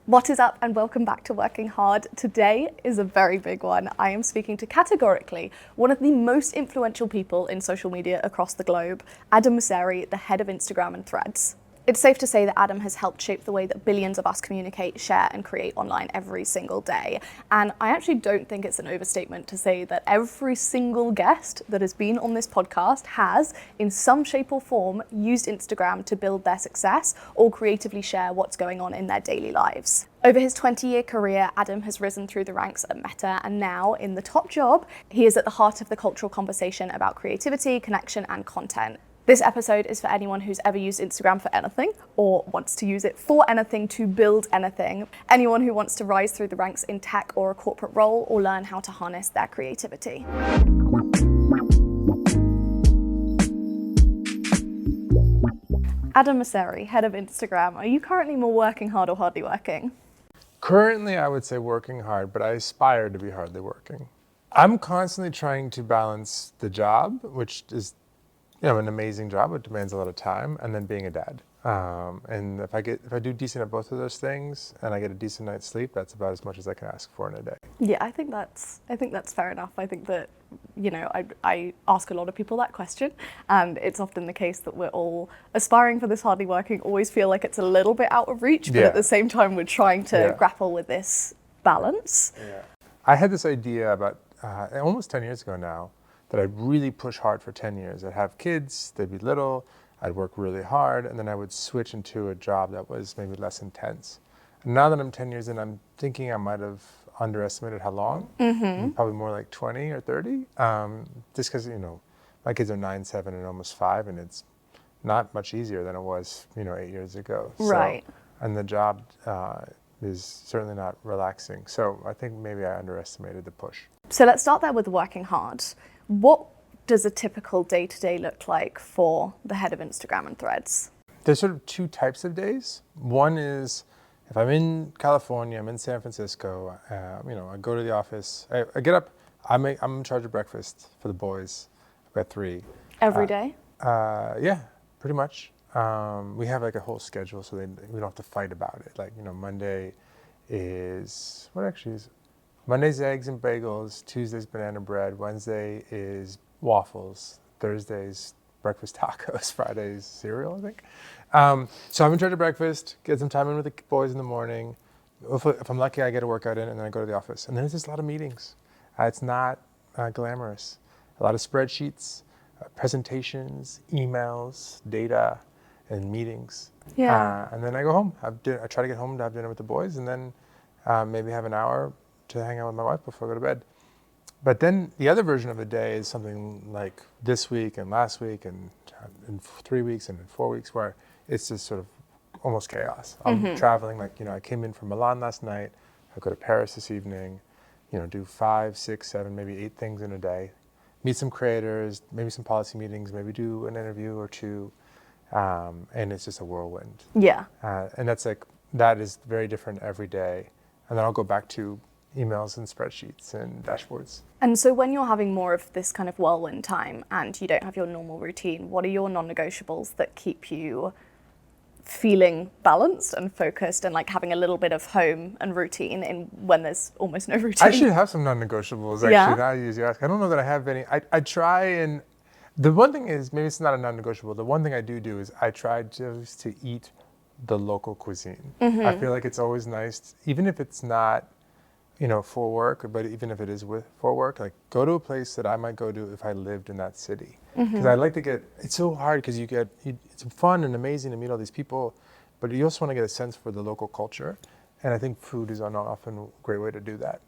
What is up and welcome back to Working Hard. Today is a very big one. I am speaking to categorically one of the most influential people in social media across the globe, Adam Mosseri, the head of Instagram and Threads. It's safe to say that Adam has helped shape the way that billions of us communicate, share and create online every single day. And I actually don't think it's an overstatement to say that every single guest that has been on this podcast has, in some shape or form, used Instagram to build their success or creatively share what's going on in their daily lives. Over his 20-year career, Adam has risen through the ranks at Meta, and now in the top job, he is at the heart of the cultural conversation about creativity, connection and content. This episode is for anyone who's ever used Instagram for anything or wants to use it for anything to build anything. Anyone who wants to rise through the ranks in tech or a corporate role or learn how to harness their creativity. Adam Mosseri, head of Instagram. Are you currently more working hard or hardly working? Currently, I would say working hard, but I aspire to be hardly working. I'm constantly trying to balance the job, which is an amazing job. It demands a lot of time, and then being a dad. And if I do decent at both of those things, and I get a decent night's sleep, that's about as much as I can ask for in a day. Yeah, I think that's fair enough. I think that I ask a lot of people that question, and it's often the case that we're all aspiring for this hardly working, always feel like it's a little bit out of reach, but at the same time we're trying to grapple with this balance. Yeah. I had this idea about almost 10 years ago now, that I'd really push hard for 10 years. I'd have kids, they'd be little, I'd work really hard, and then I would switch into a job that was maybe less intense. And now that I'm 10 years in, I'm thinking I might have underestimated how long, probably more like 20 or 30, just because, my kids are 9, 7, and almost 5, and it's not much easier than it was, 8 years ago. Right. So, and the job is certainly not relaxing. So I think maybe I underestimated the push. So let's start there with working hard. What does a typical day-to-day look like for the head of Instagram and Threads? There's sort of two types of days. One is if I'm in California, I'm in San Francisco, I go to the office, I get up, I'm in charge of breakfast for the boys. I've got 3. Every day? Yeah, pretty much. We have like a whole schedule so we don't have to fight about it. Like, Monday is, Monday's eggs and bagels, Tuesday's banana bread, Wednesday is waffles, Thursday's breakfast tacos, Friday's cereal, I think. So I'm in charge of breakfast, get some time in with the boys in the morning. If I'm lucky, I get a workout in, and then I go to the office. And then it's just a lot of meetings. It's not glamorous. A lot of spreadsheets, presentations, emails, data, and meetings. Yeah. And then I go home. I try to get home to have dinner with the boys, and then maybe have an hour to hang out with my wife before I go to bed. But then the other version of a day is something like this week and last week and in 3 weeks and in 4 weeks, where it's just sort of almost chaos. I'm traveling, I came in from Milan last night. I go to Paris this evening, do 5, 6, 7, maybe 8 things in a day. Meet some creators, maybe some policy meetings, maybe do an interview or 2. And it's just a whirlwind. Yeah. And that is very different every day. And then I'll go back to emails and spreadsheets and dashboards. And so when you're having more of this kind of whirlwind time and you don't have your normal routine, what are your non-negotiables that keep you feeling balanced and focused and like having a little bit of home and routine in when there's almost no routine? I should have some non-negotiables, actually. Yeah? Now you ask. I don't know that I have any. I try, and the one thing is, maybe it's not a non-negotiable, the one thing I do is I try just to eat the local cuisine. I feel like it's always nice, even if it's not for work, but even if it is for work, like go to a place that I might go to if I lived in that city. Because I like to it's so hard because it's fun and amazing to meet all these people, but you also want to get a sense for the local culture. And I think food is often a great way to do that.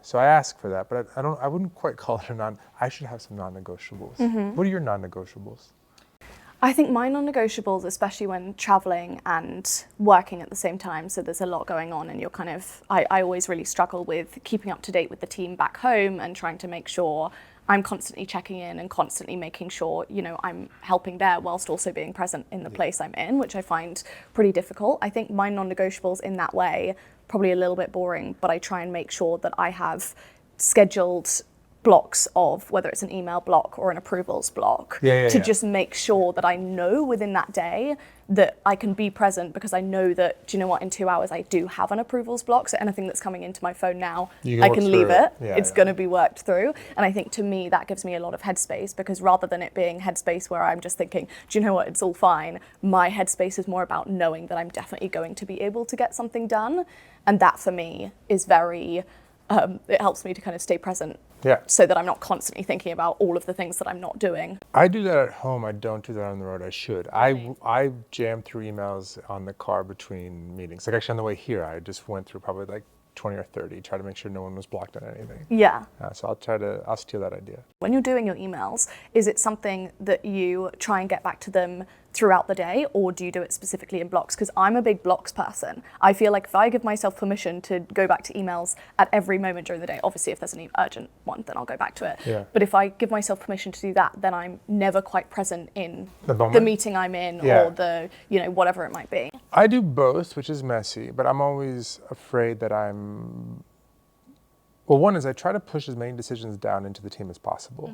So I ask for that, but I wouldn't quite call it I should have some non-negotiables. What are your non-negotiables? I think my non-negotiables, especially when traveling and working at the same time, so there's a lot going on and you're I always really struggle with keeping up to date with the team back home and trying to make sure I'm constantly checking in and constantly making sure, I'm helping there whilst also being present in the place I'm in, which I find pretty difficult. I think my non-negotiables in that way, probably a little bit boring, but I try and make sure that I have scheduled blocks of whether it's an email block or an approvals block to just make sure that I know within that day that I can be present, because I know that, do you know what, in 2 hours I do have an approvals block, so anything that's coming into my phone now, I can leave it. It's going to be worked through. And I think to me that gives me a lot of headspace, because rather than it being headspace where I'm just thinking, do you know what, it's all fine, my headspace is more about knowing that I'm definitely going to be able to get something done. And that for me is very, it helps me to kind of stay present. So that I'm not constantly thinking about all of the things that I'm not doing. I do that at home. I don't do that on the road. I should. I jam through emails on the car between meetings. Like actually on the way here, I just went through probably like 20 or 30, try to make sure no one was blocked on anything. So I'll steal that idea. When you're doing your emails, is it something that you try and get back to them throughout the day, or do you do it specifically in blocks? Because I'm a big blocks person. I feel like if I give myself permission to go back to emails at every moment during the day, obviously if there's an urgent one, then I'll go back to it. But if I give myself permission to do that, then I'm never quite present in the meeting I'm in or the, you know, whatever it might be. I do both, which is messy, but I'm always afraid that well, one is I try to push as many decisions down into the team as possible.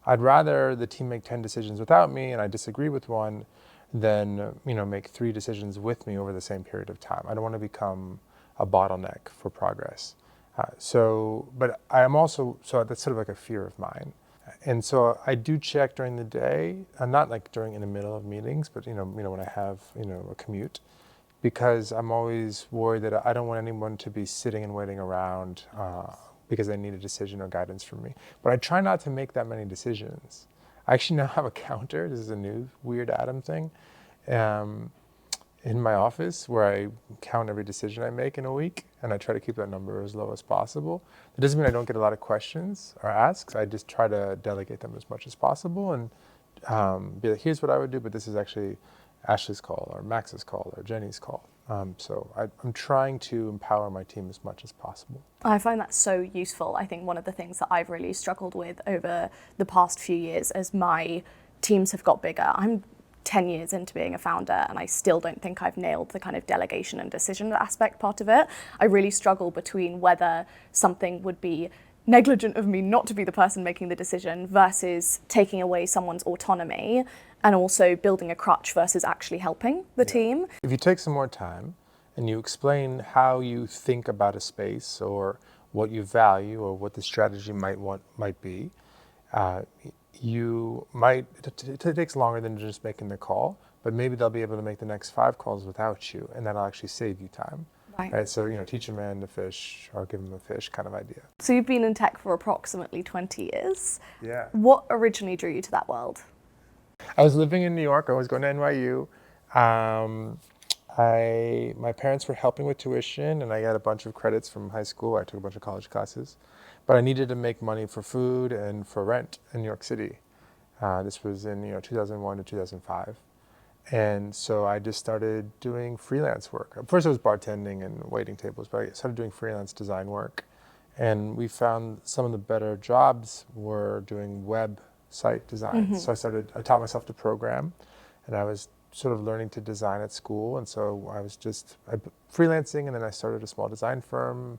I'd rather the team make 10 decisions without me and I disagree with one than, you know, make 3 decisions with me over the same period of time. I don't want to become a bottleneck for progress. But I am also, so that's sort of like a fear of mine. And so I do check during the day, not like in the middle of meetings, but, you know, when I have, you know, a commute, because I'm always worried that I don't want anyone to be sitting and waiting around because they need a decision or guidance from me. But I try not to make that many decisions. I actually now have a counter. This is a new weird Adam thing in my office where I count every decision I make in a week, and I try to keep that number as low as possible. It doesn't mean I don't get a lot of questions or asks. I just try to delegate them as much as possible and be like, here's what I would do, but this is actually Ashley's call or Max's call or Jenny's call. So I'm trying to empower my team as much as possible. I find that so useful. I think one of the things that I've really struggled with over the past few years as my teams have got bigger, I'm 10 years into being a founder and I still don't think I've nailed the kind of delegation and decision aspect part of it. I really struggle between whether something would be negligent of me not to be the person making the decision versus taking away someone's autonomy, and also building a crutch versus actually helping the team. If you take some more time and you explain how you think about a space or what you value or what the strategy might be, it takes longer than just making the call, but maybe they'll be able to make the next 5 calls without you, and that'll actually save you time. Right? So, you know, teach a man to fish or give him a fish kind of idea. So you've been in tech for approximately 20 years. Yeah. What originally drew you to that world? I was living in New York. I was going to NYU. My parents were helping with tuition, and I got a bunch of credits from high school. I took a bunch of college classes, but I needed to make money for food and for rent in New York City. This was in 2001 to 2005, and so I just started doing freelance work. At first, it was bartending and waiting tables, but I started doing freelance design work, and we found some of the better jobs were doing web site design. So I taught myself to program, and I was sort of learning to design at school. And so I was freelancing, and then I started a small design firm.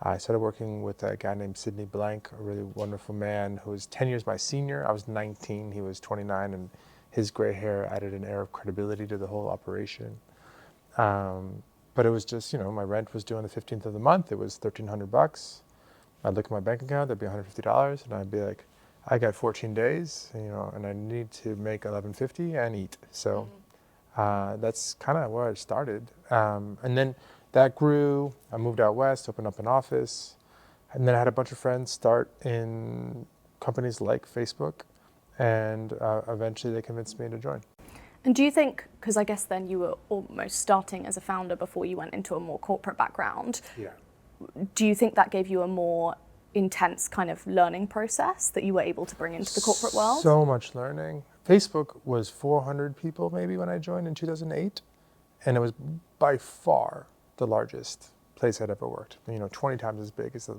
I started working with a guy named Sidney Blank, a really wonderful man who was 10 years my senior. I was 19, he was 29, and his gray hair added an air of credibility to the whole operation. But it was just, my rent was due on the 15th of the month. It was $1,300. I'd look at my bank account, there'd be $150, and I'd be like, I got 14 days, and I need to make $11.50 and eat. So that's kind of where I started. And then that grew. I moved out west, opened up an office, and then I had a bunch of friends start in companies like Facebook, and eventually they convinced me to join. And do you think, because I guess then you were almost starting as a founder before you went into a more corporate background, do you think that gave you a more intense kind of learning process that you were able to bring into the corporate world? So much learning. Facebook was 400 people maybe when I joined in 2008, and it was by far the largest place I'd ever worked. 20 times as big as the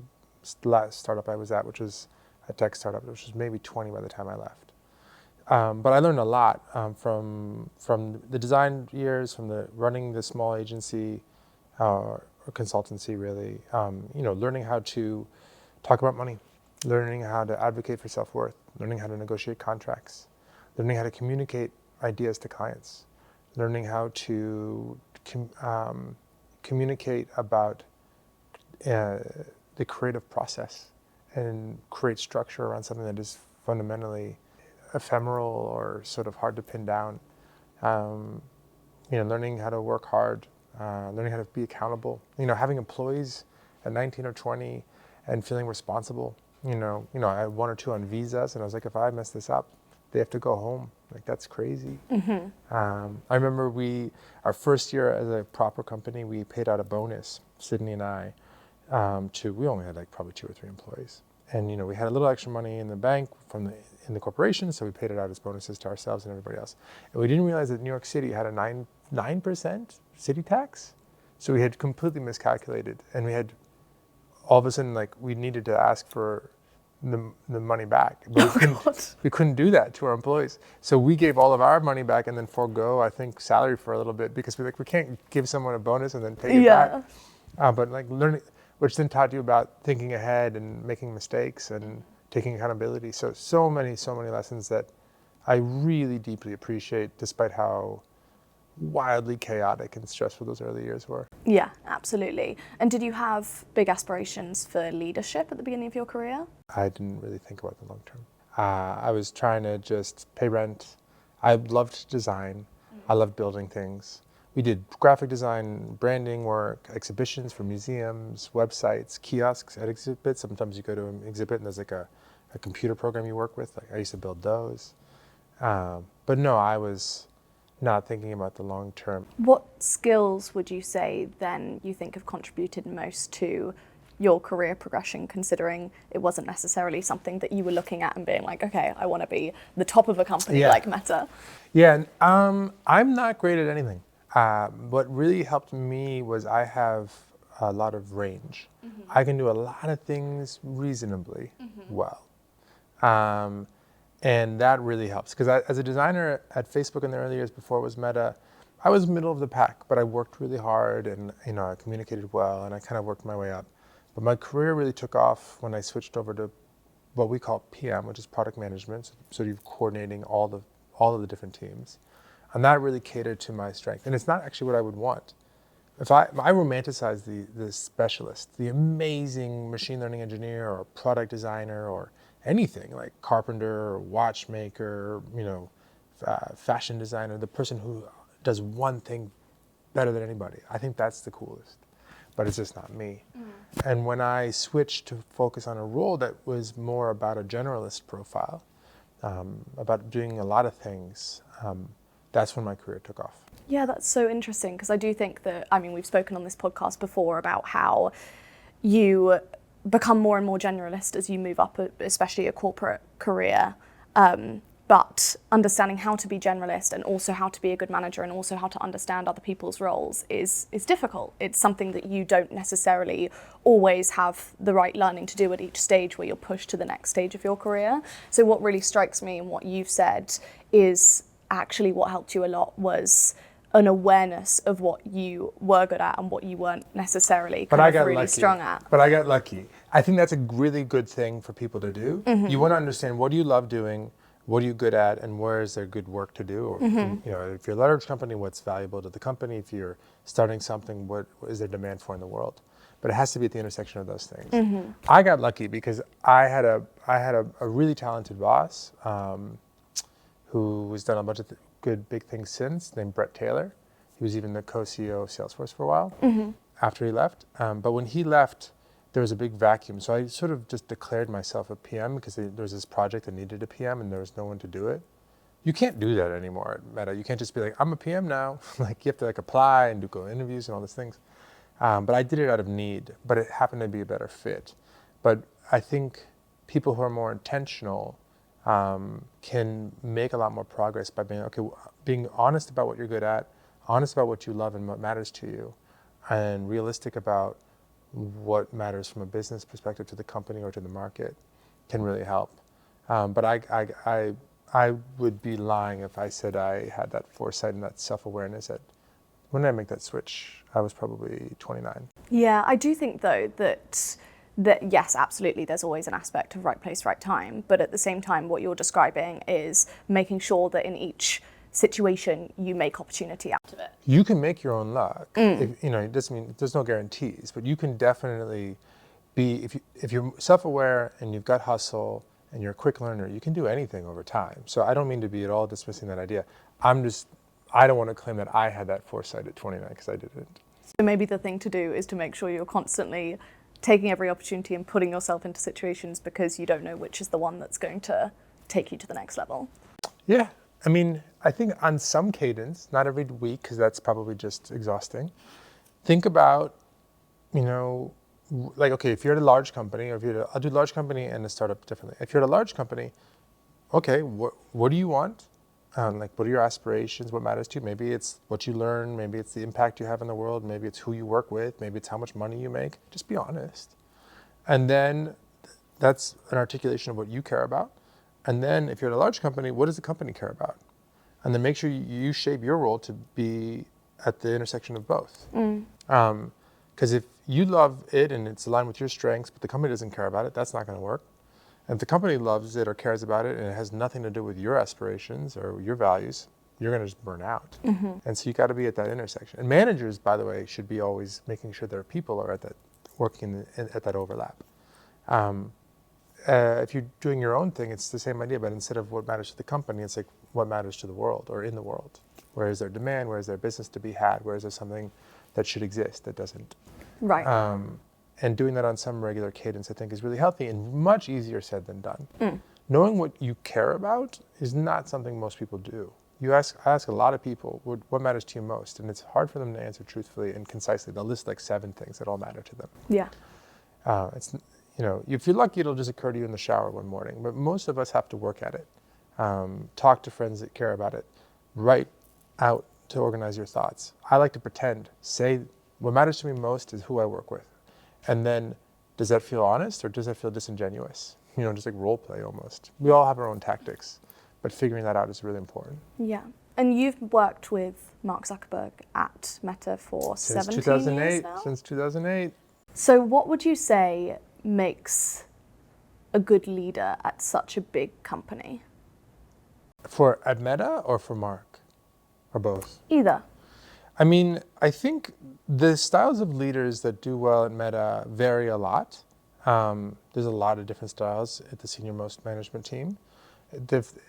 last startup I was at, which was a tech startup, which was maybe 20 by the time I left. But I learned a lot from the design years, from running the small agency or consultancy really. Learning how to talk about money, learning how to advocate for self-worth, learning how to negotiate contracts, learning how to communicate ideas to clients, learning how to communicate about the creative process and create structure around something that is fundamentally ephemeral or sort of hard to pin down. Learning how to work hard, learning how to be accountable. Having employees at 19 or 20 and feeling responsible. I had one or two on visas, and I was like, if I mess this up, they have to go home. Like, that's crazy. I remember our first year as a proper company, we paid out a bonus, Sydney and I, we only had like probably 2 or 3 employees. And, we had a little extra money in the bank in the corporation, so we paid it out as bonuses to ourselves and everybody else. And we didn't realize that New York City had a 9% city tax. So we had completely miscalculated, and we had all of a sudden, like, we needed to ask for the money back. But we couldn't do that to our employees. So we gave all of our money back and then forego, I think, salary for a little bit, because we can't give someone a bonus and then take it back. But like learning, which then taught you about thinking ahead and making mistakes and taking accountability. So many lessons that I really deeply appreciate, despite how wildly chaotic and stressful those early years were. Yeah, absolutely. And did you have big aspirations for leadership at the beginning of your career? I didn't really think about the long term. I was trying to just pay rent. I loved design. I loved building things. We did graphic design, branding work, exhibitions for museums, websites, kiosks at exhibits. Sometimes you go to an exhibit and there's like a computer program you work with. Like, I used to build those. But no, I was not thinking about the long term. What skills would you say then you think have contributed most to your career progression, considering it wasn't necessarily something that you were looking at and being like, okay, I want to be the top of a company like Meta? Yeah, I'm not great at anything. What really helped me was I have a lot of range. I can do a lot of things reasonably well. And that really helps, because as a designer at Facebook in the early years before it was Meta, I was middle of the pack, but I worked really hard and I communicated well and I kind of worked my way up. But my career really took off when I switched over to what we call PM, which is product management, so you're coordinating all of the different teams. And that really catered to my strength. And it's not actually what I would want. If I romanticize the specialist, the amazing machine learning engineer or product designer or anything like carpenter or watchmaker, fashion designer, the person who does one thing better than anybody. I think that's the coolest, but it's just not me. And when I switched to focus on a role that was more about a generalist profile, about doing a lot of things, that's when my career took off. Yeah, that's so interesting, because I do think that, we've spoken on this podcast before about how you become more and more generalist as you move up, especially a corporate career. But understanding how to be generalist and also how to be a good manager and also how to understand other people's roles is difficult. It's something that you don't necessarily always have the right learning to do at each stage where you're pushed to the next stage of your career. So what really strikes me in what you've said is actually what helped you a lot was an awareness of what you were good at and what you weren't necessarily really strong at. But I got lucky. I think that's a really good thing for people to do. You want to understand, what do you love doing? What are you good at, and where is there good work to do? Or, if you're a large company, what's valuable to the company? If you're starting something, what is there demand for in the world? But it has to be at the intersection of those things. I got lucky because I had a really talented boss who has done a bunch of good big things since, named Brett Taylor. He was even the co-CEO of Salesforce for a while after he left. But when he left, there was a big vacuum. So I sort of just declared myself a PM because there was this project that needed a PM and there was no one to do it. You can't do that anymore at Meta. You can't just be like, I'm a PM now. Like, you have to apply and go interviews and all these things. But I did it out of need, but it happened to be a better fit. But I think people who are more intentional can make a lot more progress by being honest about what you're good at, honest about what you love and what matters to you, and realistic about what matters from a business perspective to the company or to the market can really help. But I would be lying if I said I had that foresight and that self-awareness. When did I make that switch? I was probably 29. Yeah, I do think though that that yes, absolutely, there's always an aspect of right place, right time. But at the same time, what you're describing is making sure that in each situation you make opportunity out of it. You can make your own luck. If, it doesn't mean there's no guarantees, but you can definitely be, if you're self-aware and you've got hustle and you're a quick learner, you can do anything over time. So I don't mean to be at all dismissing that idea. I don't want to claim that I had that foresight at 29 because I didn't. So maybe the thing to do is to make sure you're constantly taking every opportunity and putting yourself into situations because you don't know which is the one that's going to take you to the next level. Yeah. I mean, I think on some cadence, not every week, because that's probably just exhausting. Think about, like, okay, if you're at a large company, or I'll do large company and a startup differently. If you're at a large company, okay, what do you want? Like, what are your aspirations? What matters to you? Maybe it's what you learn. Maybe it's the impact you have in the world. Maybe it's who you work with. Maybe it's how much money you make. Just be honest. And then that's an articulation of what you care about. And then if you're at a large company, what does the company care about? And then make sure you shape your role to be at the intersection of both. Because if you love it and it's aligned with your strengths, but the company doesn't care about it, that's not going to work. And if the company loves it or cares about it and it has nothing to do with your aspirations or your values, you're going to just burn out. And so you got to be at that intersection. And managers, by the way, should be always making sure their people are at that, working at that overlap. If you're doing your own thing, it's the same idea, but instead of what matters to the company, it's like what matters to the world or in the world. Where is there demand? Where is there business to be had? Where is there something that should exist that doesn't? Right. And doing that on some regular cadence, I think, is really healthy and much easier said than done. Knowing what you care about is not something most people do. I ask a lot of people, what matters to you most? And it's hard for them to answer truthfully and concisely. They'll list like 7 things that all matter to them. Yeah. If you're lucky, it'll just occur to you in the shower one morning. But most of us have to work at it. Talk to friends that care about it. Write out to organize your thoughts. I like to pretend. Say, what matters to me most is who I work with. And then, does that feel honest or does that feel disingenuous? Just like role play almost. We all have our own tactics, but figuring that out is really important. Yeah. And you've worked with Mark Zuckerberg at Meta for 17 years now? Since 2008. So what would you say makes a good leader at such a big company? At Meta or for Mark? Or both? Either. I mean, I think the styles of leaders that do well at Meta vary a lot. There's a lot of different styles at the senior most management team.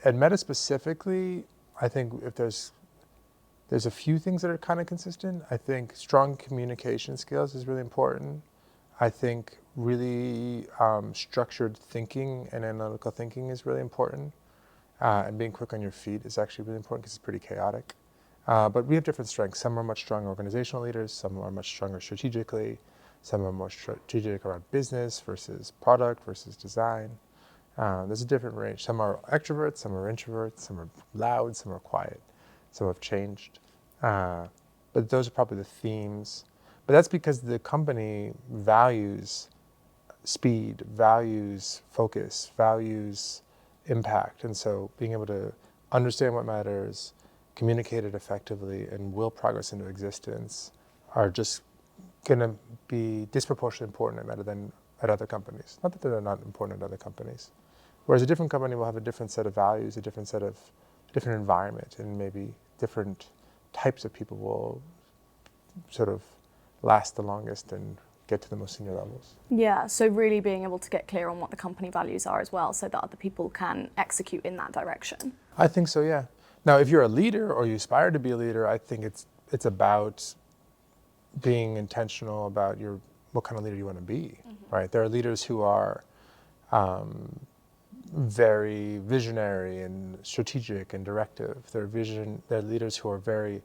At Meta specifically, I think if there's a few things that are kind of consistent. I think strong communication skills is really important. I think really structured thinking and analytical thinking is really important. And being quick on your feet is actually really important because it's pretty chaotic. But we have different strengths. Some are much stronger organizational leaders. Some are much stronger strategically. Some are more strategic around business versus product versus design. There's a different range. Some are extroverts, some are introverts, some are loud, some are quiet. Some have changed. But those are probably the themes. But that's because the company values speed, values focus, values impact. And so being able to understand what matters, communicate it effectively, and will progress into existence are just going to be disproportionately important at Meta than at other companies. Not that they're not important at other companies. Whereas a different company will have a different set of values, a different environment, and maybe different types of people will sort of last the longest and get to the most senior levels. Yeah, so really being able to get clear on what the company values are as well so that other people can execute in that direction. I think so, yeah. Now, if you're a leader or you aspire to be a leader, I think it's about being intentional about what kind of leader you want to be, right? There are leaders who are very visionary and strategic and directive. There are leaders who are very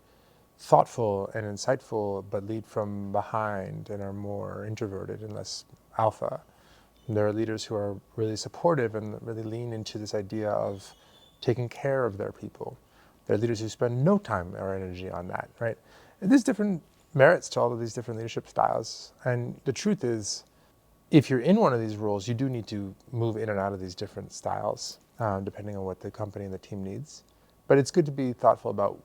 thoughtful and insightful, but lead from behind and are more introverted and less alpha. And there are leaders who are really supportive and really lean into this idea of taking care of their people. There are leaders who spend no time or energy on that, right? And there's different merits to all of these different leadership styles. And the truth is, if you're in one of these roles, you do need to move in and out of these different styles, depending on what the company and the team needs. But it's good to be thoughtful about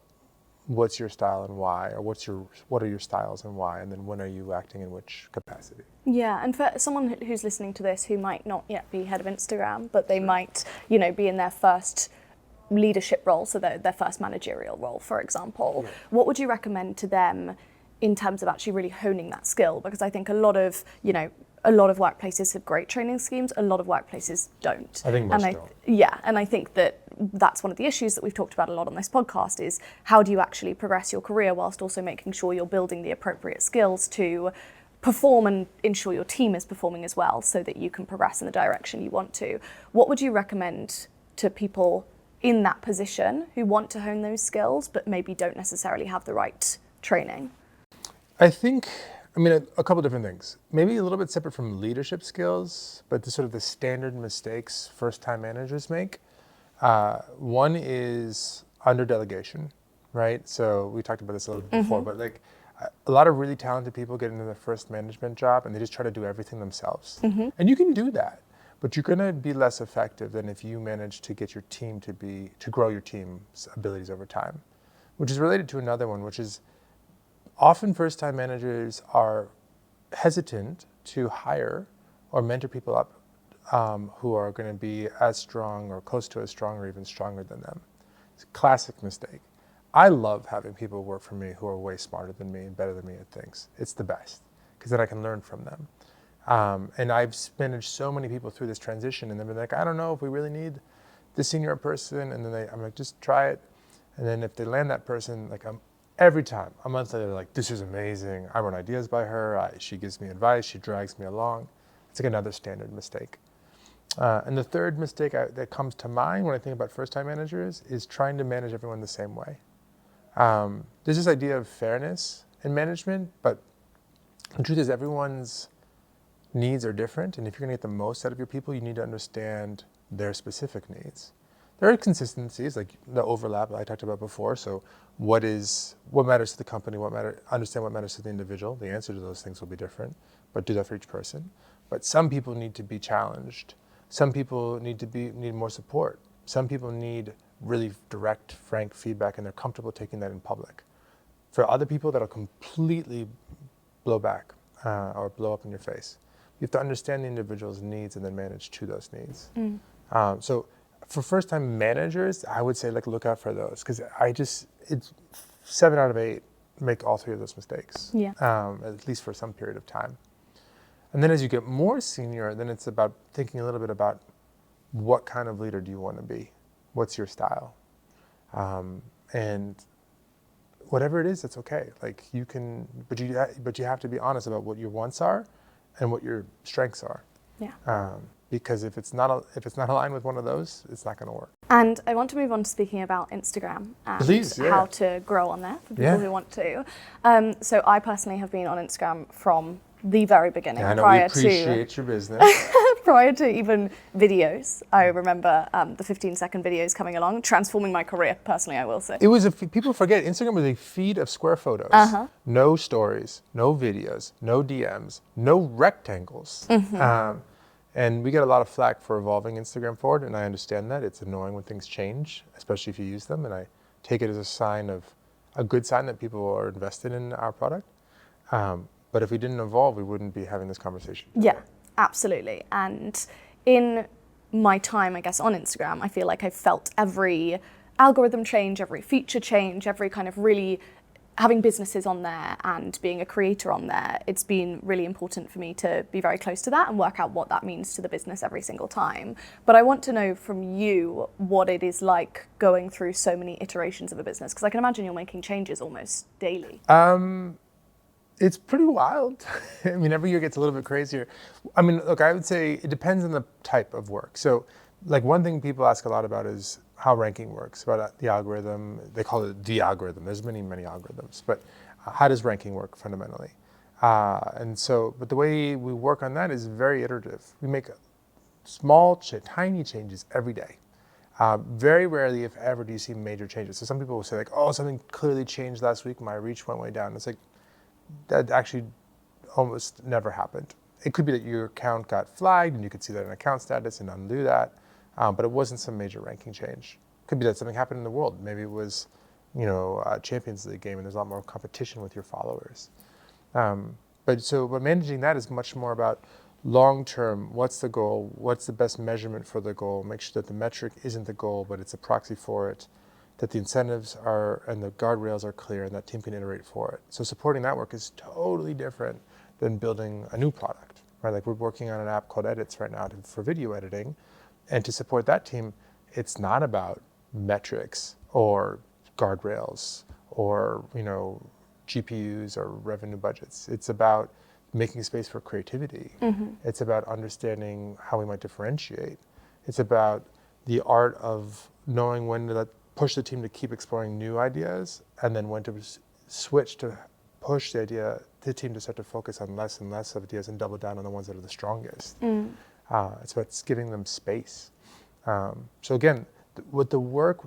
what's your style and why, or what are your styles and why, and then when are you acting in which capacity. Yeah, and for someone who's listening to this who might not yet be head of Instagram, but they might, you know, be in their first leadership role, so their first managerial role, for example, what would you recommend to them in terms of actually really honing that skill? Because I think a lot of workplaces have great training schemes, a lot of workplaces don't. I think most don't. Yeah, and I think that's one of the issues that we've talked about a lot on this podcast is how do you actually progress your career whilst also making sure you're building the appropriate skills to perform and ensure your team is performing as well so that you can progress in the direction you want to. What would you recommend to people in that position who want to hone those skills but maybe don't necessarily have the right training? I think, a couple different things. Maybe a little bit separate from leadership skills, but the standard mistakes first-time managers make. One is under delegation, right? So we talked about this a little bit before, but like a lot of really talented people get into their first management job and they just try to do everything themselves. And you can do that, but you're gonna be less effective than if you manage to get your team to grow your team's abilities over time, which is related to another one, which is often first-time managers are hesitant to hire or mentor people up who are going to be as strong or close to as strong or even stronger than them. It's a classic mistake. I love having people work for me who are way smarter than me and better than me at things. It's the best because then I can learn from them. And I've managed so many people through this transition and they've been like, I don't know if we really need this senior person. And then I'm like, just try it. And then if they land that person, like every time, a month later, they're like, this is amazing. I run ideas by her. She gives me advice. She drags me along. It's like another standard mistake. And the third mistake that comes to mind when I think about first-time managers is trying to manage everyone the same way. There's this idea of fairness in management, but the truth is everyone's needs are different. And if you're going to get the most out of your people, you need to understand their specific needs. There are consistencies, like the overlap I talked about before. So what matters to the company, understand what matters to the individual. The answer to those things will be different, but do that for each person. But some people need to be challenged. Some people need more support. Some people need really direct, frank feedback, and they're comfortable taking that in public. For other people, that'll completely blow back or blow up in your face. You have to understand the individual's needs and then manage to those needs. So for first-time managers, I would say look out for those because it's 7 out of 8 make all 3 of those mistakes. Yeah. At least for some period of time. And then as you get more senior, then it's about thinking a little bit about what kind of leader do you want to be? What's your style? And whatever it is, it's okay. Like you can, but you have to be honest about what your wants are and what your strengths are. Yeah. Because if it's not aligned with one of those, it's not going to work. And I want to move on to speaking about Instagram and how to grow on there for people who want to. So I personally have been on Instagram from the very beginning. Yeah, I know, we appreciate your business. Prior to even videos, I remember the 15-second videos coming along, transforming my career, personally, I will say. It was people forget, Instagram was a feed of square photos. No stories, no videos, no DMs, no rectangles. And we get a lot of flack for evolving Instagram forward, and I understand that. It's annoying when things change, especially if you use them, and I take it as a good sign that people are invested in our product. But if we didn't evolve, we wouldn't be having this conversation today. Yeah, absolutely. And in my time, I guess, on Instagram, I feel like I've felt every algorithm change, every feature change, every kind of really having businesses on there and being a creator on there. It's been really important for me to be very close to that and work out what that means to the business every single time. But I want to know from you what it is like going through so many iterations of a business, because I can imagine you're making changes almost daily. It's pretty wild. I mean, every year gets a little bit crazier. I mean, look, I would say it depends on the type of work. So, like one thing people ask a lot about is how ranking works, about the algorithm. They call it the algorithm. There's many, many algorithms, but how does ranking work fundamentally? But the way we work on that is very iterative. We make small, tiny changes every day. Very rarely, if ever, do you see major changes. So some people will say like, oh, something clearly changed last week. My reach went way down. It's like, that actually almost never happened. It could be that your account got flagged and you could see that in account status and undo that, but it wasn't some major ranking change. It could be that something happened in the world. Maybe it was Champions League game, and there's a lot more competition with your followers. But managing that is much more about long term. What's the goal? What's the best measurement for the goal? Make sure that the metric isn't the goal, but it's a proxy for it. That the incentives are and the guardrails are clear, and that team can iterate for it. So supporting that work is totally different than building a new product, right? Like we're working on an app called Edits right now for video editing, and to support that team, it's not about metrics or guardrails or GPUs or revenue budgets. It's about making space for creativity. Mm-hmm. It's about understanding how we might differentiate. It's about the art of knowing when to push the team to keep exploring new ideas, and then when to switch to push the team to start to focus on less and less ideas and double down on the ones that are the strongest. It's about giving them space. So again, what the work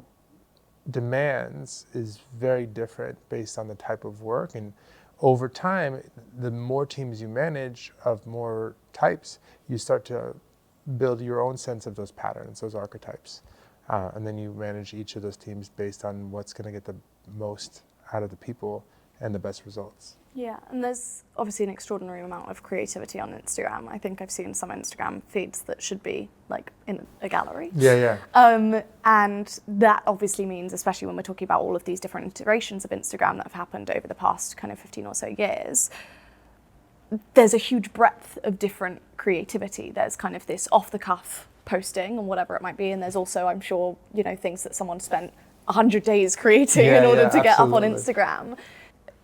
demands is very different based on the type of work, and over time, the more teams you manage of more types, you start to build your own sense of those patterns, those archetypes, and then you manage each of those teams based on what's going to get the most out of the people and the best results. Yeah, and there's obviously an extraordinary amount of creativity on Instagram. I think I've seen some Instagram feeds that should be like in a gallery. Yeah. And that obviously means, especially when we're talking about all of these different iterations of Instagram that have happened over the past kind of 15 or so years, there's a huge breadth of different creativity. There's kind of this off-the-cuff posting and whatever it might be, and there's also, I'm sure, things that someone spent 100 days creating in order to get up on Instagram.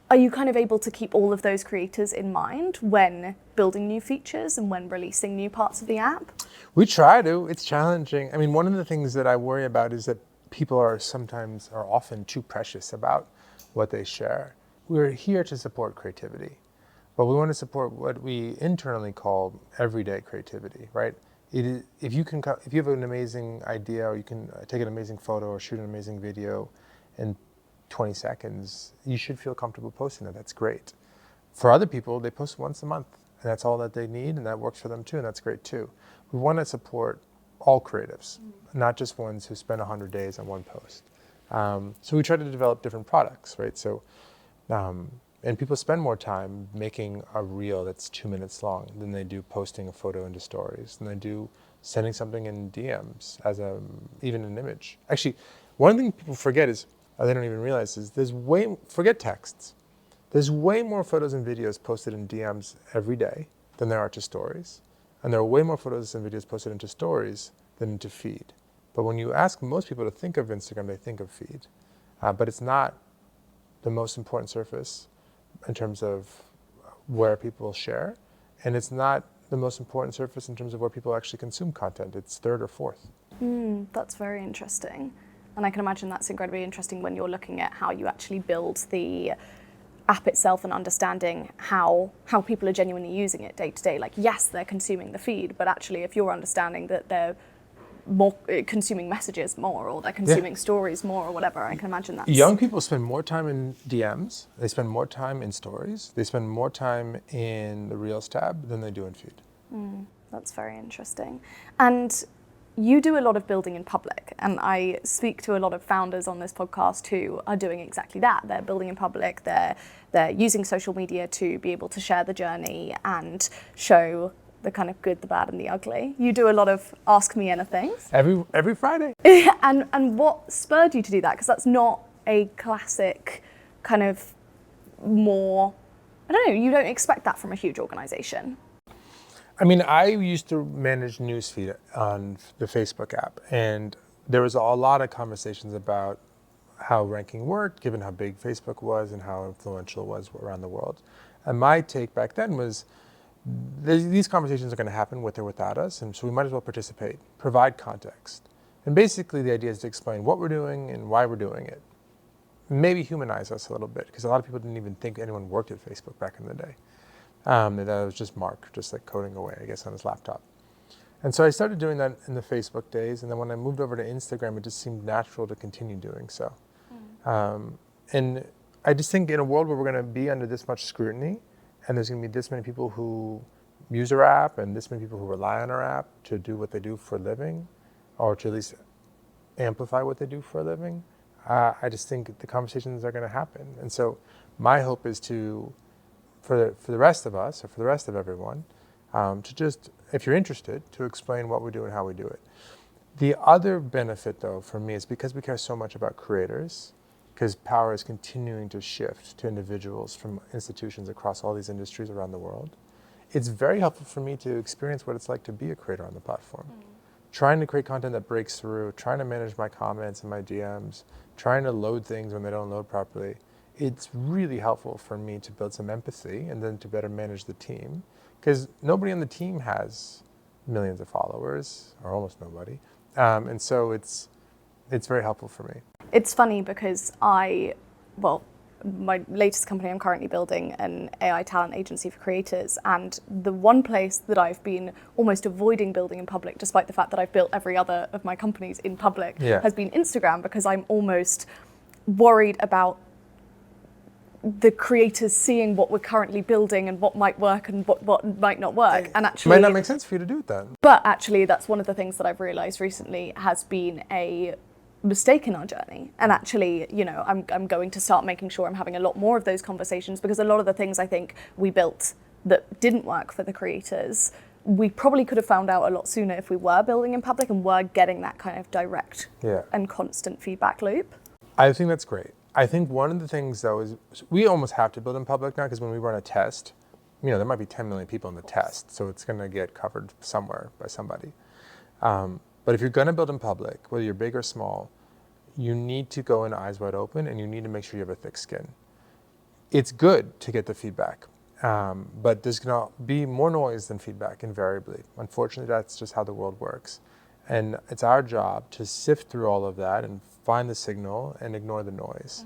Are you kind of able to keep all of those creators in mind when building new features and when releasing new parts of the app? We try to. It's challenging. I mean, one of the things that I worry about is that people are often too precious about what they share. We're here to support creativity, but we want to support what we internally call everyday creativity, right? If you have an amazing idea, or you can take an amazing photo or shoot an amazing video in 20 seconds, you should feel comfortable posting that. That's great. For other people, they post once a month, and that's all that they need, and that works for them too, and that's great too. We want to support all creatives, not just ones who spend 100 days on one post. So we try to develop different products, right? So, and people spend more time making a reel that's 2 minutes long than they do posting a photo into stories, than they do sending something in DMs as even an image. Actually, one thing people forget is, or they don't even realize, is forget texts. There's way more photos and videos posted in DMs every day than there are to stories. And there are way more photos and videos posted into stories than into feed. But when you ask most people to think of Instagram, they think of feed. But it's not the most important surface in terms of where people share. And it's not the most important surface in terms of where people actually consume content. It's third or fourth. That's very interesting. And I can imagine that's incredibly interesting when you're looking at how you actually build the app itself and understanding how people are genuinely using it day to day. Like, yes, they're consuming the feed, but actually if you're understanding that they're more consuming messages more, or they're consuming stories more, or whatever, I can imagine that. Young people spend more time in DMs, they spend more time in stories, they spend more time in the Reels tab than they do in feed. That's very interesting. And you do a lot of building in public, and I speak to a lot of founders on this podcast who are doing exactly that. They're building in public, they're using social media to be able to share the journey and show the kind of good, the bad, and the ugly. You do a lot of Ask Me Anythings. Every Friday. And what spurred you to do that? Because that's not a classic kind of more, I don't know, you don't expect that from a huge organization. I mean, I used to manage newsfeed on the Facebook app, and there was a lot of conversations about how ranking worked, given how big Facebook was and how influential it was around the world. And my take back then was, these conversations are going to happen with or without us, and so we might as well participate, provide context. And basically the idea is to explain what we're doing and why we're doing it. Maybe humanize us a little bit, because a lot of people didn't even think anyone worked at Facebook back in the day. That was just Mark, just like coding away, I guess, on his laptop. And so I started doing that in the Facebook days, and then when I moved over to Instagram, it just seemed natural to continue doing so. And I just think in a world where we're going to be under this much scrutiny, and there's going to be this many people who use our app and this many people who rely on our app to do what they do for a living, or to at least amplify what they do for a living, I just think the conversations are going to happen. And so my hope is for the rest of us, or for the rest of everyone, to just, if you're interested, to explain what we do and how we do it. The other benefit, though, for me is because we care so much about creators, because power is continuing to shift to individuals from institutions across all these industries around the world. It's very helpful for me to experience what it's like to be a creator on the platform. Trying to create content that breaks through, trying to manage my comments and my DMs, trying to load things when they don't load properly. It's really helpful for me to build some empathy and then to better manage the team, because nobody on the team has millions of followers, or almost nobody. And so it's very helpful for me. It's funny because my latest company, I'm currently building an AI talent agency for creators, and the one place that I've been almost avoiding building in public, despite the fact that I've built every other of my companies in public, has been Instagram, because I'm almost worried about the creators seeing what we're currently building and what might work and what might not work. And actually, it might not make sense for you to do it then. But actually, that's one of the things that I've realized recently has been a mistake in our journey. And actually, I'm going to start making sure I'm having a lot more of those conversations, because a lot of the things I think we built that didn't work for the creators, we probably could have found out a lot sooner if we were building in public and were getting that kind of direct and constant feedback loop. I think that's great. I think one of the things, though, is we almost have to build in public now, because when we run a test, there might be 10 million people in the test, so it's going to get covered somewhere by somebody. But if you're going to build in public, whether you're big or small, you need to go in eyes wide open, and you need to make sure you have a thick skin. It's good to get the feedback, but there's going to be more noise than feedback invariably. Unfortunately, that's just how the world works. And it's our job to sift through all of that and find the signal and ignore the noise.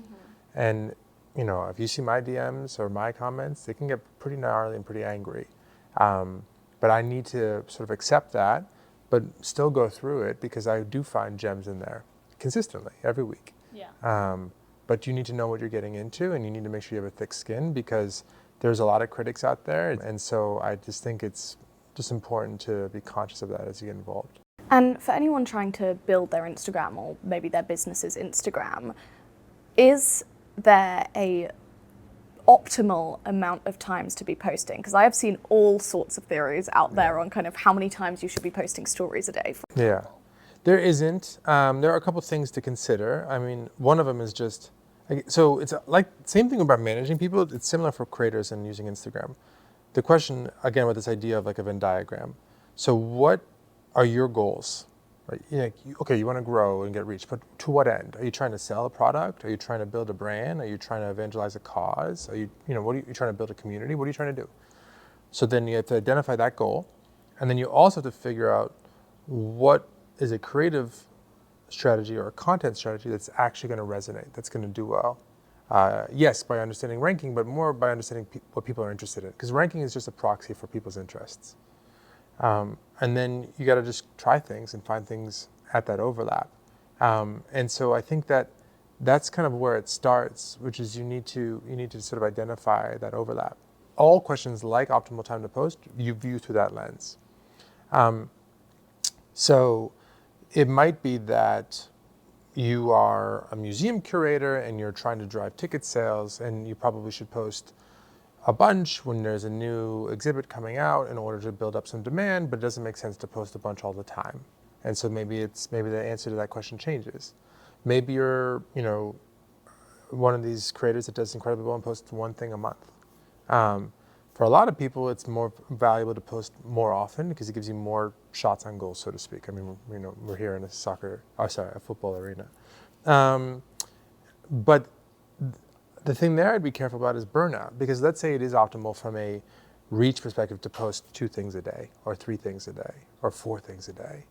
And, if you see my DMs or my comments, they can get pretty gnarly and pretty angry. But I need to sort of accept that, but still go through it, because I do find gems in there consistently every week. But you need to know what you're getting into, and you need to make sure you have a thick skin, because there's a lot of critics out there. And so I just think it's just important to be conscious of that as you get involved. And for anyone trying to build their Instagram, or maybe their business's Instagram, is there a optimal amount of times to be posting? Because I have seen all sorts of theories out there on kind of how many times you should be posting stories a day. Yeah, there isn't. There are a couple things to consider. I mean, one of them is just, so it's like same thing about managing people. It's similar for creators and using Instagram. The question, again, with this idea of like a Venn diagram. So what are your goals? Right? You want to grow and get reach, but to what end? Are you trying to sell a product? Are you trying to build a brand? Are you trying to evangelize a cause? Are you trying to build a community? What are you trying to do? So then you have to identify that goal, and then you also have to figure out what is a creative strategy or a content strategy that's actually going to resonate, that's going to do well. Yes, by understanding ranking, but more by understanding what people are interested in, because ranking is just a proxy for people's interests. And then you got to just try things and find things at that overlap. And so I think that's kind of where it starts, which is you need to sort of identify that overlap. All questions like optimal time to post, you view through that lens. So it might be that you are a museum curator and you're trying to drive ticket sales, and you probably should post a bunch when there's a new exhibit coming out in order to build up some demand, but it doesn't make sense to post a bunch all the time. And so maybe the answer to that question changes. Maybe you're, one of these creators that does incredibly well and posts one thing a month. For a lot of people, it's more valuable to post more often, because it gives you more shots on goal, so to speak. I mean, we're here in a football arena. But the thing there I'd be careful about is burnout, because let's say it is optimal from a reach perspective to post 2 things a day, or 3 things a day, or 4 things a day.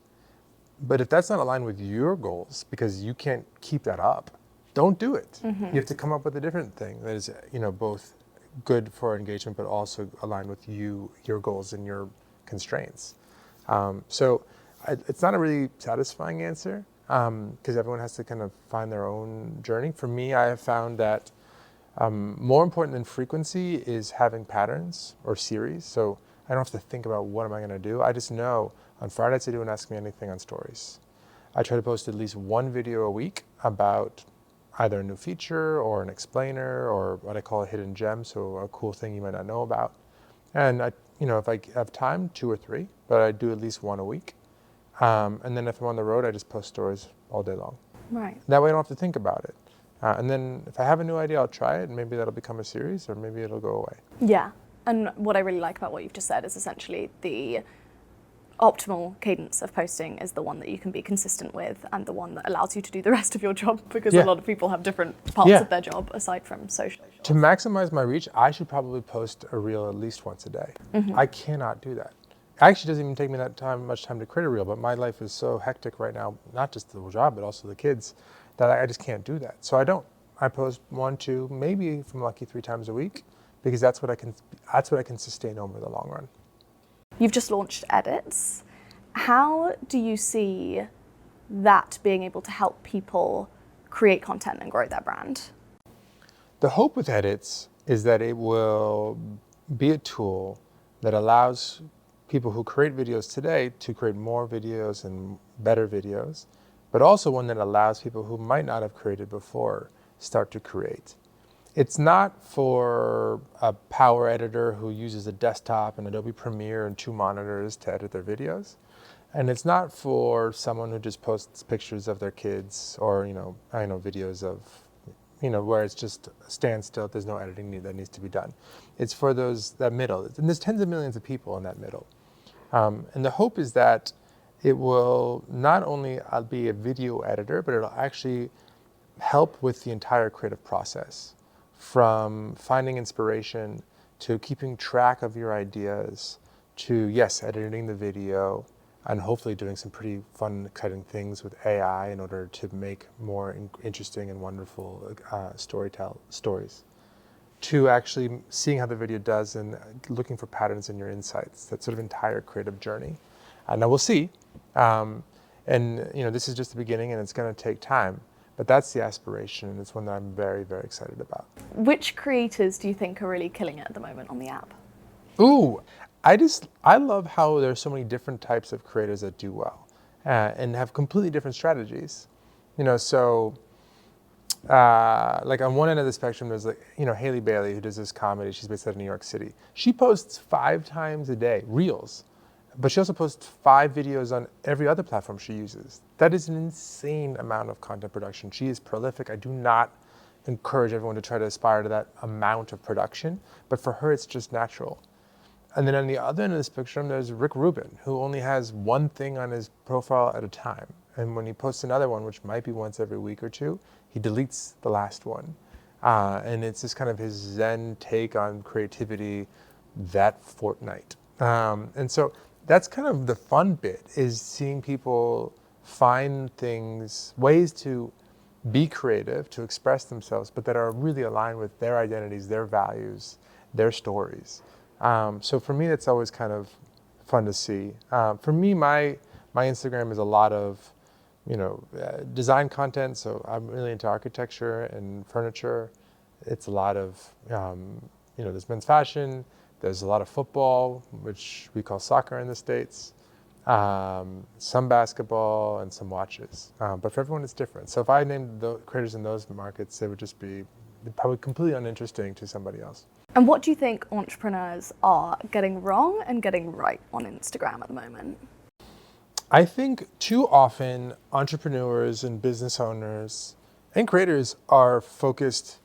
But if that's not aligned with your goals, because you can't keep that up, don't do it. You have to come up with a different thing that is, both good for engagement, but also aligned with your goals and your constraints. So it's not a really satisfying answer, because everyone has to kind of find their own journey. For me, I have found that more important than frequency is having patterns or series. So I don't have to think about what am I going to do. I just know on Fridays I do an Ask Me Anything on stories. I try to post at least 1 video a week about either a new feature or an explainer or what I call a hidden gem, so a cool thing you might not know about. And if I have time, 2 or 3, but I do at least one a week. And then if I'm on the road, I just post stories all day long. Right. That way I don't have to think about it. And then if I have a new idea, I'll try it, and maybe that'll become a series, or maybe it'll go away. Yeah. And what I really like about what you've just said is essentially the optimal cadence of posting is the one that you can be consistent with and the one that allows you to do the rest of your job, because a lot of people have different parts of their job aside from social. To maximize my reach, I should probably post a reel at least once a day. I cannot do that. It actually doesn't even take me much time to create a reel, but my life is so hectic right now, not just the job, but also the kids, that I just can't do that. So I don't. I post 1, 2, maybe if I'm lucky 3 times a week, because that's what I can sustain over the long run. You've just launched Edits. How do you see that being able to help people create content and grow their brand? The hope with Edits is that it will be a tool that allows people who create videos today to create more videos and better videos, but also one that allows people who might not have created before start to create. It's not for a power editor who uses a desktop and Adobe Premiere and 2 monitors to edit their videos. And it's not for someone who just posts pictures of their kids or, videos of, where it's just standstill, there's no editing that needs to be done. It's for that middle. And there's tens of millions of people in that middle. And the hope is that it will not only be a video editor, but it'll actually help with the entire creative process, from finding inspiration to keeping track of your ideas to, yes, editing the video and hopefully doing some pretty fun, exciting things with AI in order to make more interesting and wonderful stories, to actually seeing how the video does and looking for patterns in your insights, that sort of entire creative journey. Now we'll see. This is just the beginning and it's going to take time. But that's the aspiration, and it's one that I'm very, very excited about. Which creators do you think are really killing it at the moment on the app? Ooh, I love how there's so many different types of creators that do well and have completely different strategies. Like on one end of the spectrum, there's Haley Bailey, who does this comedy. She's based out of New York City. She posts 5 times a day, reels. But she also posts 5 videos on every other platform she uses. That is an insane amount of content production. She is prolific. I do not encourage everyone to try to aspire to that amount of production, but for her, it's just natural. And then on the other end of the spectrum, there's Rick Rubin, who only has one thing on his profile at a time. And when he posts another one, which might be once every week or 2, he deletes the last one. And it's just kind of his Zen take on creativity that fortnight. And so that's kind of the fun bit, is seeing people find ways to be creative, to express themselves, but that are really aligned with their identities, their values, their stories. So for me, that's always kind of fun to see. For me, my Instagram is a lot of, design content. So I'm really into architecture and furniture. It's a lot of, there's men's fashion. There's a lot of football, which we call soccer in the States, some basketball, and some watches. But for everyone, it's different. So if I named the creators in those markets, they would just be probably completely uninteresting to somebody else. And what do you think entrepreneurs are getting wrong and getting right on Instagram at the moment? I think too often entrepreneurs and business owners and creators are focused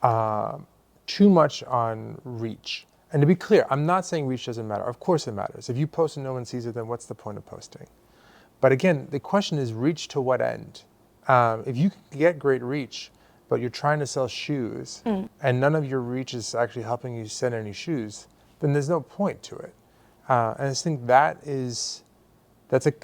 too much on reach. And to be clear, I'm not saying reach doesn't matter. Of course it matters. If you post and no one sees it, then what's the point of posting? But again, the question is reach to what end? If you can get great reach, but you're trying to sell shoes and none of your reach is actually helping you sell any shoes, then there's no point to it. And I think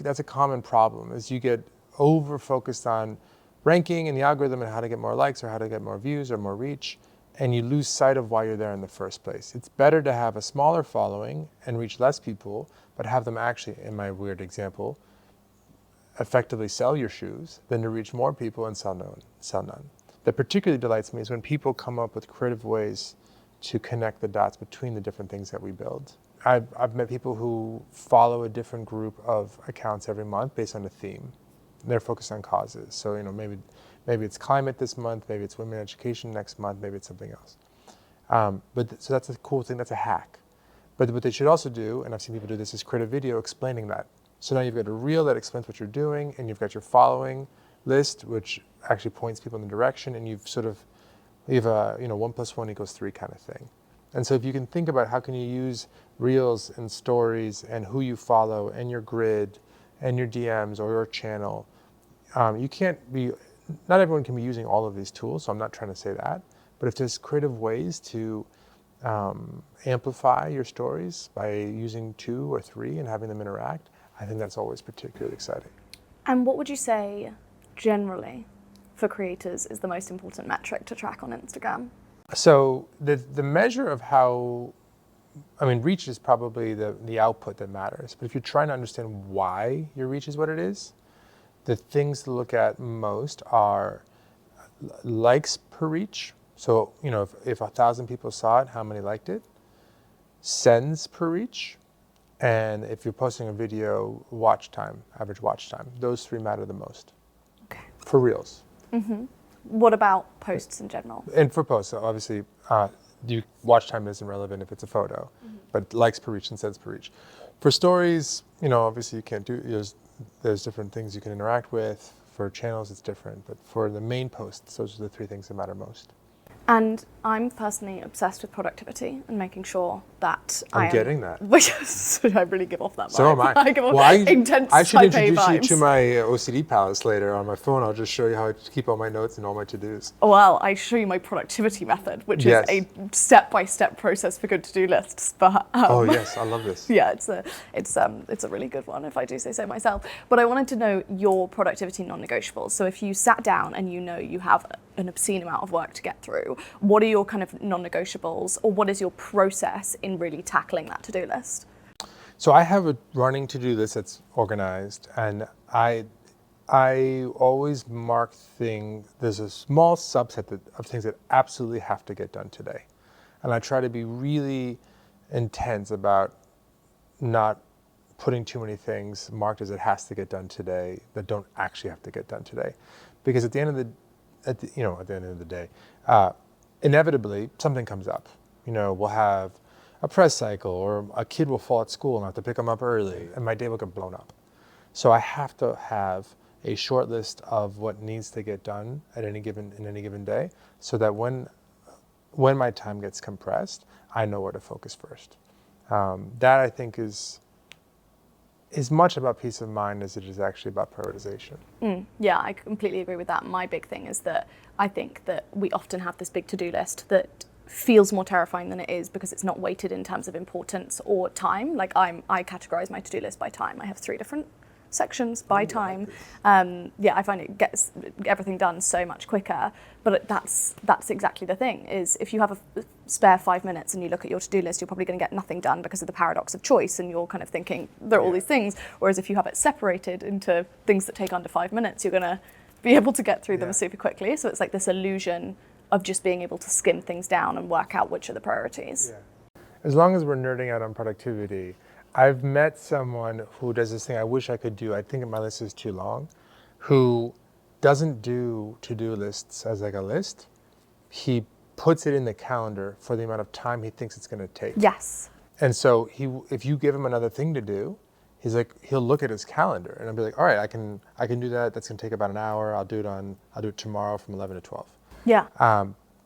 that's a common problem, is you get over focused on ranking and the algorithm and how to get more likes or how to get more views or more reach, and you lose sight of why you're there in the first place. It's better to have a smaller following and reach less people, but have them actually, in my weird example, effectively sell your shoes than to reach more people and sell none. That particularly delights me is when people come up with creative ways to connect the dots between the different things that we build. I've met people who follow a different group of accounts every month based on a theme. They're focused on causes. So, Maybe it's climate this month, maybe it's women education next month, maybe it's something else. So that's a cool thing, that's a hack. But what they should also do, and I've seen people do this, is create a video explaining that. So now you've got a reel that explains what you're doing, and you've got your following list, which actually points people in the direction, and you have a 1 + 1 = 3 kind of thing. And so if you can think about how can you use reels and stories and who you follow and your grid and your DMs or your channel, not everyone can be using all of these tools, so I'm not trying to say that, but if there's creative ways to amplify your stories by using 2 or 3 and having them interact, I think that's always particularly exciting. And what would you say generally for creators is the most important metric to track on Instagram? So the measure of reach is probably the output that matters. But if you're trying to understand why your reach is what it is, the things to look at most are likes per reach. So, if 1,000 people saw it, how many liked it? Sends per reach. And if you're posting a video, watch time, average watch time. Those 3 matter the most. Okay. For reels. Mm-hmm. What about posts in general? And for posts, so obviously, watch time isn't relevant if it's a photo, but likes per reach and sends per reach. For stories, obviously you can't there's different things you can interact with. For channels, it's different. But for the main posts, those are the 3 things that matter most. And I'm personally obsessed with productivity and making sure that I'm getting that. I really give off that vibe. So am I. I give off intense I should type A introduce you vibes. to my OCD palace later on my phone. I'll just show you how I keep all my notes and all my to-dos. Well, I show you my productivity method, which Yes. is a step-by-step process for good to-do lists. But Oh yes, I love this. yeah, it's a really good one, if I do say so myself. But I wanted to know your productivity non-negotiables. So if you sat down and you have an obscene amount of work to get through, what are your kind of non-negotiables, or what is your process in really tackling that to-do list? So I have a running to-do list that's organized, and I always mark things. There's a small subset of things that absolutely have to get done today, and I try to be really intense about not putting too many things marked as it has to get done today that don't actually have to get done today, because at the end of the day, inevitably something comes up. We'll have a press cycle, or a kid will fall at school and I have to pick them up early, and my day will get blown up. So I have to have a short list of what needs to get done in any given day, so that when my time gets compressed, I know where to focus first. That I think is much about peace of mind as it is actually about prioritization. Yeah, I completely agree with that. My big thing is that I think that we often have this big to-do list that feels more terrifying than it is, because it's not weighted in terms of importance or time. Like I categorize my to-do list by time. I have 3 different sections by time. I find it gets everything done so much quicker. But that's exactly the thing, is if you have a spare 5 minutes and you look at your to-do list, you're probably going to get nothing done because of the paradox of choice, and you're kind of thinking there are all these things. Whereas if you have it separated into things that take under 5 minutes, you're going to be able to get through them super quickly. So it's like this illusion of just being able to skim things down and work out which are the priorities. Yeah. As long as we're nerding out on productivity, I've met someone who does this thing I wish I could do. I think my list is too long, who doesn't do to-do lists as like a list. He puts it in the calendar for the amount of time he thinks it's going to take. Yes. And so if you give him another thing to do, he'll look at his calendar and I'll be like, all right, I can do that. That's going to take about an hour. I'll do it tomorrow from 11 to 12. Yeah.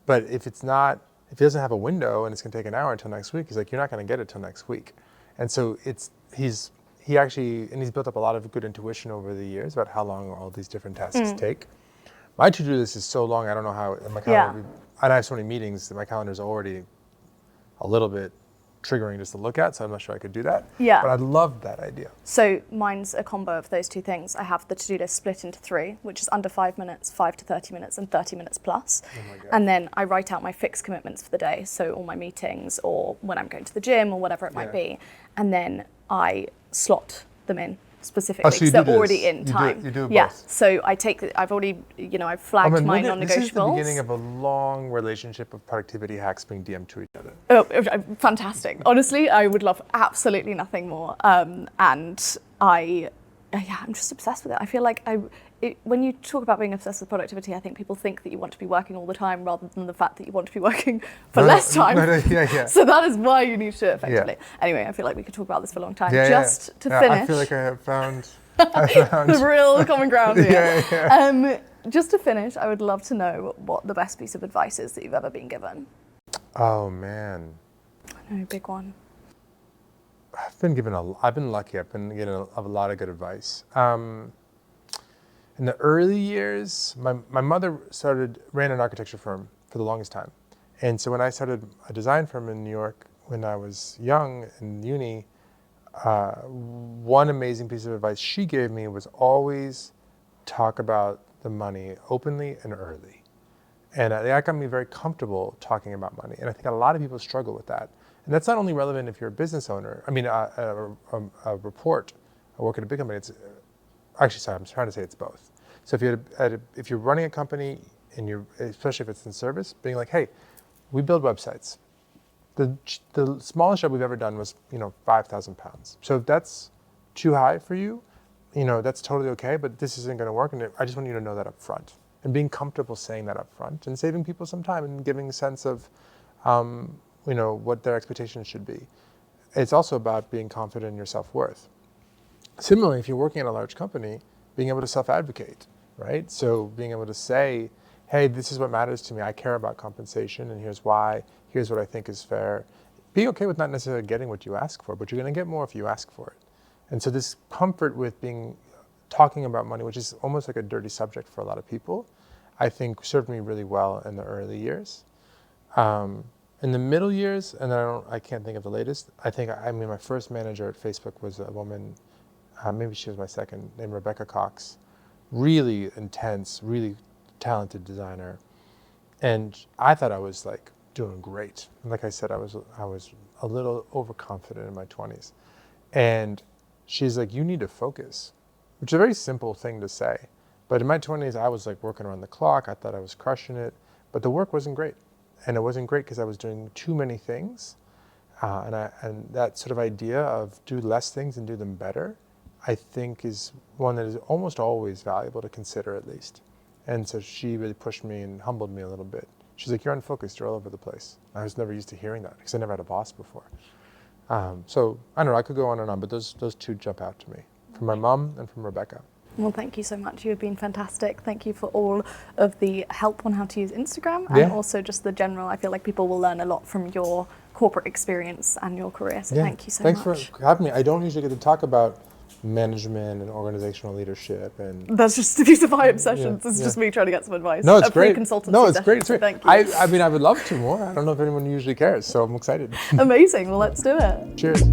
But if he doesn't have a window and it's going to take an hour until next week, he's like, you're not going to get it till next week. And so he's built up a lot of good intuition over the years about how long all these different tasks take. My to-do list is so long, I don't know how my calendar. And I have so many meetings that my calendar is already a little bit triggering just to look at, so I'm not sure I could do that. Yeah. But I love that idea. So mine's a combo of those 2 things. I have the to-do list split into 3, which is under 5 minutes, 5 to 30 minutes, and 30 minutes plus. Oh my God. And then I write out my fixed commitments for the day, so all my meetings, or when I'm going to the gym, or whatever it might be. And then I slot them in specifically, so they're already in time. You do yeah. both. So I've flagged my non-negotiables. This is the beginning of a long relationship of productivity hacks being DM'd to each other. Oh, fantastic. Honestly, I would love absolutely nothing more. And I yeah, I'm just obsessed with it. I feel like when you talk about being obsessed with productivity, I think people think that you want to be working all the time rather than the fact that you want to be working for less time. Yeah. So that is why you need to do it effectively. Yeah. Anyway, I feel like we could talk about this for a long time. Yeah, Just to yeah, finish. I feel like I have found the real common ground here. Yeah. Just to finish, I would love to know what the best piece of advice is that you've ever been given. Oh man. I know, big one. I've been lucky. I've been getting a lot of good advice. In the early years, my mother ran an architecture firm for the longest time. And so when I started a design firm in New York when I was young in uni, one amazing piece of advice she gave me was always talk about the money openly and early. And that got me very comfortable talking about money. And I think a lot of people struggle with that. And that's not only relevant if you're a business owner. I mean, a report. I work at a big company. I'm trying to say it's both. So if you're running a company and especially if it's in service, being like, hey, we build websites. The smallest job we've ever done was, 5,000 pounds. So if that's too high for you, that's totally okay, but this isn't going to work. And I just want you to know that up front. And being comfortable saying that up front and saving people some time and giving a sense of, what their expectations should be. It's also about being confident in your self-worth. Similarly, if you're working at a large company, being able to self-advocate, right? So being able to say, hey, this is what matters to me. I care about compensation and here's why. Here's what I think is fair. Being okay with not necessarily getting what you ask for, but you're going to get more if you ask for it. And so this comfort with talking about money, which is almost like a dirty subject for a lot of people, I think served me really well in the early years. In the middle years, and I can't think of the latest, my first manager at Facebook was a woman, maybe she was my second, named Rebecca Cox. Really intense, really talented designer. And I thought I was like doing great. And like I said, I was a little overconfident in my 20s. And she's like, you need to focus, which is a very simple thing to say. But in my 20s, I was like working around the clock. I thought I was crushing it, but the work wasn't great. And it wasn't great because I was doing too many things. And that sort of idea of do less things and do them better, I think is one that is almost always valuable to consider at least. And so she really pushed me and humbled me a little bit. She's like, you're unfocused, you're all over the place. I was never used to hearing that because I never had a boss before. So I don't know, I could go on and on, but those two jump out to me, from my mom and from Rebecca. Well, thank you so much. You have been fantastic. Thank you for all of the help on how to use Instagram and also just the general. I feel like people will learn a lot from your corporate experience and your career. So thank you so much. Thanks for having me. I don't usually get to talk about management and organizational leadership, and that's just these are my obsessions. It's just me trying to get some advice. No, it's great. Consultancy no, it's session, great. It's so great. Thank you. I would love to more. I don't know if anyone usually cares, so I'm excited. Amazing. Well, let's do it. Cheers.